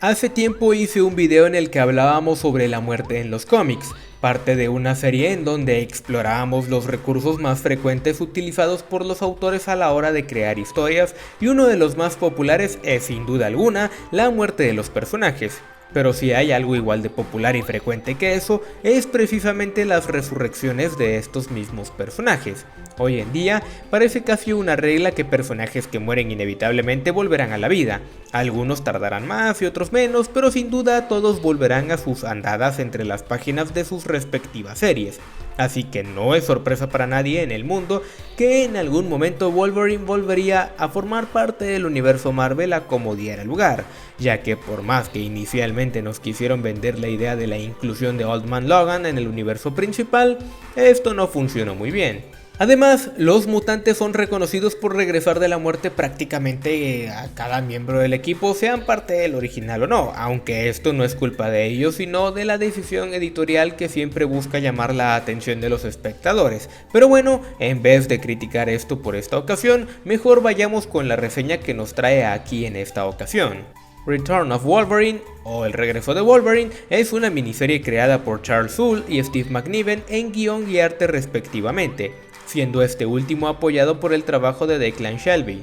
Hace tiempo hice un video en el que hablábamos sobre la muerte en los cómics, parte de una serie en donde explorábamos los recursos más frecuentes utilizados por los autores a la hora de crear historias, y uno de los más populares es sin duda alguna la muerte de los personajes. Pero si hay algo igual de popular y frecuente que eso, es precisamente las resurrecciones de estos mismos personajes. Hoy en día parece casi una regla que personajes que mueren inevitablemente volverán a la vida. Algunos tardarán más y otros menos, pero sin duda todos volverán a sus andadas entre las páginas de sus respectivas series. Así que no es sorpresa para nadie en el mundo que en algún momento Wolverine volvería a formar parte del universo Marvel a como diera lugar, ya que por más que inicialmente nos quisieron vender la idea de la inclusión de Old Man Logan en el universo principal, esto no funcionó muy bien. Además, los mutantes son reconocidos por regresar de la muerte prácticamente a cada miembro del equipo, sean parte del original o no, aunque esto no es culpa de ellos, sino de la decisión editorial que siempre busca llamar la atención de los espectadores. Pero bueno, en vez de criticar esto por esta ocasión, mejor vayamos con la reseña que nos trae aquí en esta ocasión. Return of Wolverine, o El Regreso de Wolverine, es una miniserie creada por Charles Soule y Steve McNiven en guión y arte respectivamente, siendo este último apoyado por el trabajo de Declan Shalvey.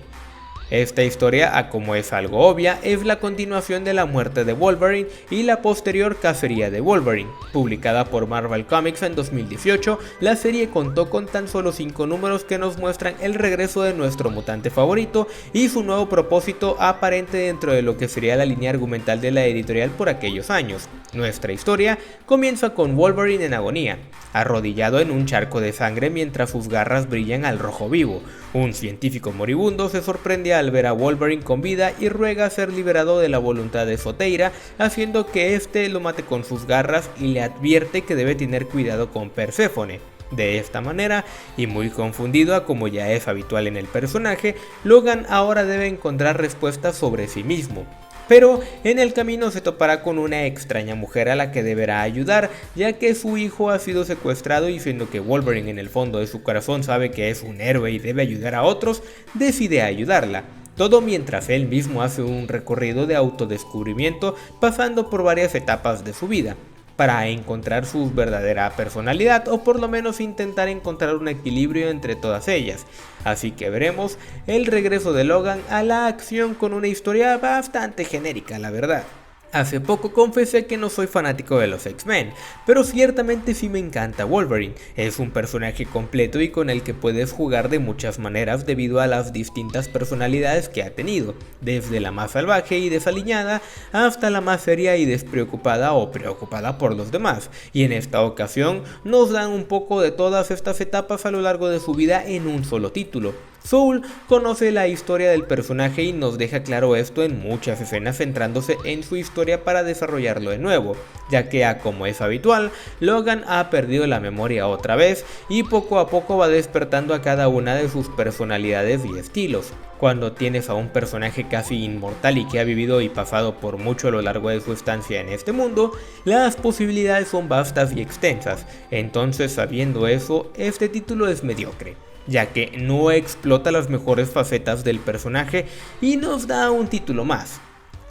Esta historia, a como es algo obvia, es la continuación de la muerte de Wolverine y la posterior cacería de Wolverine. Publicada por Marvel Comics en 2018, la serie contó con tan solo 5 números que nos muestran el regreso de nuestro mutante favorito y su nuevo propósito aparente dentro de lo que sería la línea argumental de la editorial por aquellos años. Nuestra historia comienza con Wolverine en agonía, arrodillado en un charco de sangre mientras sus garras brillan al rojo vivo. Un científico moribundo se sorprende al ver a Wolverine con vida y ruega ser liberado de la voluntad de Soteira, haciendo que este lo mate con sus garras y le advierte que debe tener cuidado con Perséfone. De esta manera, y muy confundido a como ya es habitual en el personaje, Logan ahora debe encontrar respuestas sobre sí mismo. Pero en el camino se topará con una extraña mujer a la que deberá ayudar, ya que su hijo ha sido secuestrado, y siendo que Wolverine en el fondo de su corazón sabe que es un héroe y debe ayudar a otros, decide ayudarla. Todo mientras él mismo hace un recorrido de autodescubrimiento pasando por varias etapas de su vida, para encontrar su verdadera personalidad, o por lo menos intentar encontrar un equilibrio entre todas ellas. Así que veremos el regreso de Logan a la acción con una historia bastante genérica, la verdad. Hace poco confesé que no soy fanático de los X-Men, pero ciertamente sí me encanta Wolverine. Es un personaje completo y con el que puedes jugar de muchas maneras debido a las distintas personalidades que ha tenido, desde la más salvaje y desaliñada hasta la más seria y despreocupada o preocupada por los demás, y en esta ocasión nos dan un poco de todas estas etapas a lo largo de su vida en un solo título. Soule conoce la historia del personaje y nos deja claro esto en muchas escenas, centrándose en su historia para desarrollarlo de nuevo, ya que como es habitual, Logan ha perdido la memoria otra vez y poco a poco va despertando a cada una de sus personalidades y estilos. Cuando tienes a un personaje casi inmortal y que ha vivido y pasado por mucho a lo largo de su estancia en este mundo, las posibilidades son vastas y extensas. Entonces, sabiendo eso, este título es mediocre, ya que no explota las mejores facetas del personaje y nos da un título más.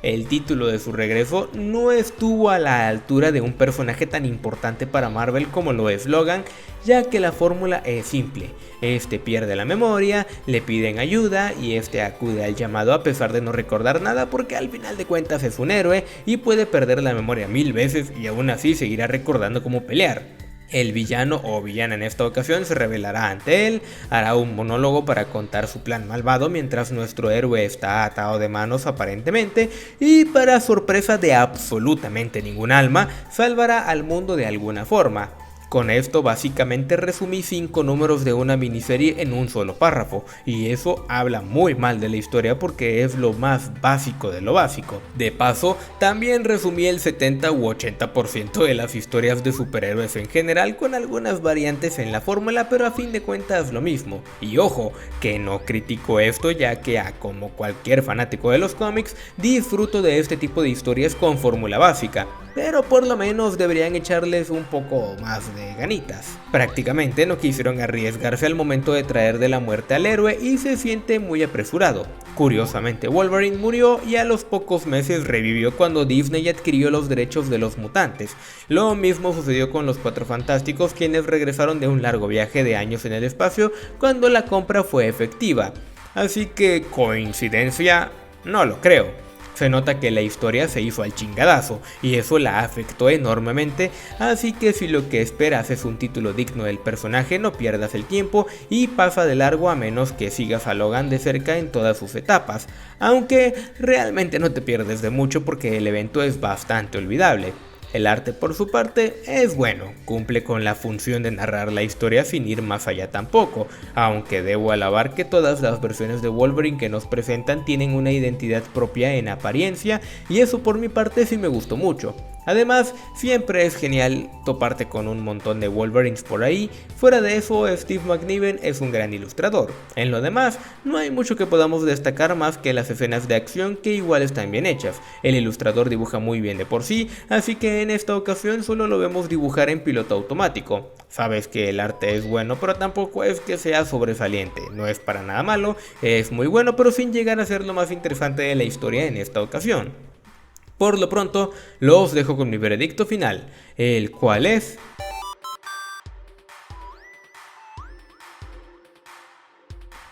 El título de su regreso no estuvo a la altura de un personaje tan importante para Marvel como lo es Logan, ya que la fórmula es simple. Este pierde la memoria, le piden ayuda y este acude al llamado a pesar de no recordar nada, porque al final de cuentas es un héroe y puede perder la memoria 1000 veces y aún así seguirá recordando cómo pelear. El villano o villana en esta ocasión se revelará ante él, hará un monólogo para contar su plan malvado mientras nuestro héroe está atado de manos aparentemente, y para sorpresa de absolutamente ningún alma, salvará al mundo de alguna forma. Con esto básicamente resumí 5 números de una miniserie en un solo párrafo, y eso habla muy mal de la historia porque es lo más básico de lo básico. De paso, también resumí el 70 u 80% de las historias de superhéroes en general, con algunas variantes en la fórmula, pero a fin de cuentas lo mismo. Y ojo, que no critico esto, ya que como cualquier fanático de los cómics, disfruto de este tipo de historias con fórmula básica, pero por lo menos deberían echarles un poco más de ganitas. Prácticamente no quisieron arriesgarse al momento de traer de la muerte al héroe y se siente muy apresurado. Curiosamente, Wolverine murió y a los pocos meses revivió cuando Disney adquirió los derechos de los mutantes. Lo mismo sucedió con los Cuatro Fantásticos, quienes regresaron de un largo viaje de años en el espacio cuando la compra fue efectiva. Así que, ¿coincidencia? No lo creo. Se nota que la historia se hizo al chingadazo y eso la afectó enormemente, así que si lo que esperas es un título digno del personaje, no pierdas el tiempo y pasa de largo a menos que sigas a Logan de cerca en todas sus etapas, aunque realmente no te pierdes de mucho porque el evento es bastante olvidable. El arte por su parte es bueno, cumple con la función de narrar la historia sin ir más allá tampoco, aunque debo alabar que todas las versiones de Wolverine que nos presentan tienen una identidad propia en apariencia y eso por mi parte sí me gustó mucho. Además, siempre es genial toparte con un montón de Wolverines por ahí. Fuera de eso, Steve McNiven es un gran ilustrador. En lo demás, no hay mucho que podamos destacar más que las escenas de acción que igual están bien hechas. El ilustrador dibuja muy bien de por sí, así que en esta ocasión solo lo vemos dibujar en piloto automático. Sabes que el arte es bueno, pero tampoco es que sea sobresaliente. No es para nada malo, es muy bueno, pero sin llegar a ser lo más interesante de la historia en esta ocasión. Por lo pronto, los dejo con mi veredicto final, el cual es...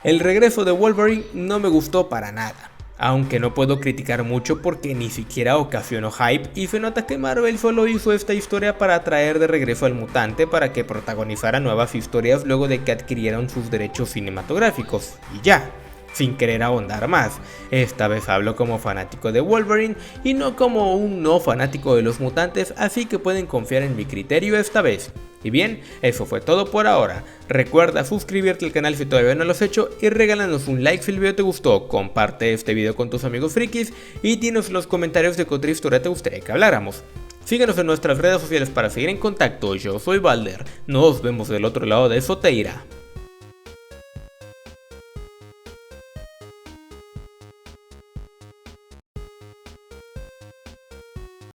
El regreso de Wolverine no me gustó para nada. Aunque no puedo criticar mucho porque ni siquiera ocasionó hype y se nota que Marvel solo hizo esta historia para traer de regreso al mutante para que protagonizara nuevas historias luego de que adquirieron sus derechos cinematográficos, y ya. Sin querer ahondar más, esta vez hablo como fanático de Wolverine y no como un no fanático de los mutantes, así que pueden confiar en mi criterio esta vez. Y bien, eso fue todo por ahora. Recuerda suscribirte al canal si todavía no lo has hecho y regálanos un like si el video te gustó, comparte este video con tus amigos frikis y dinos en los comentarios de qué otra historia te gustaría que habláramos. Síguenos en nuestras redes sociales para seguir en contacto. Yo soy Balder, nos vemos del otro lado de Soteira.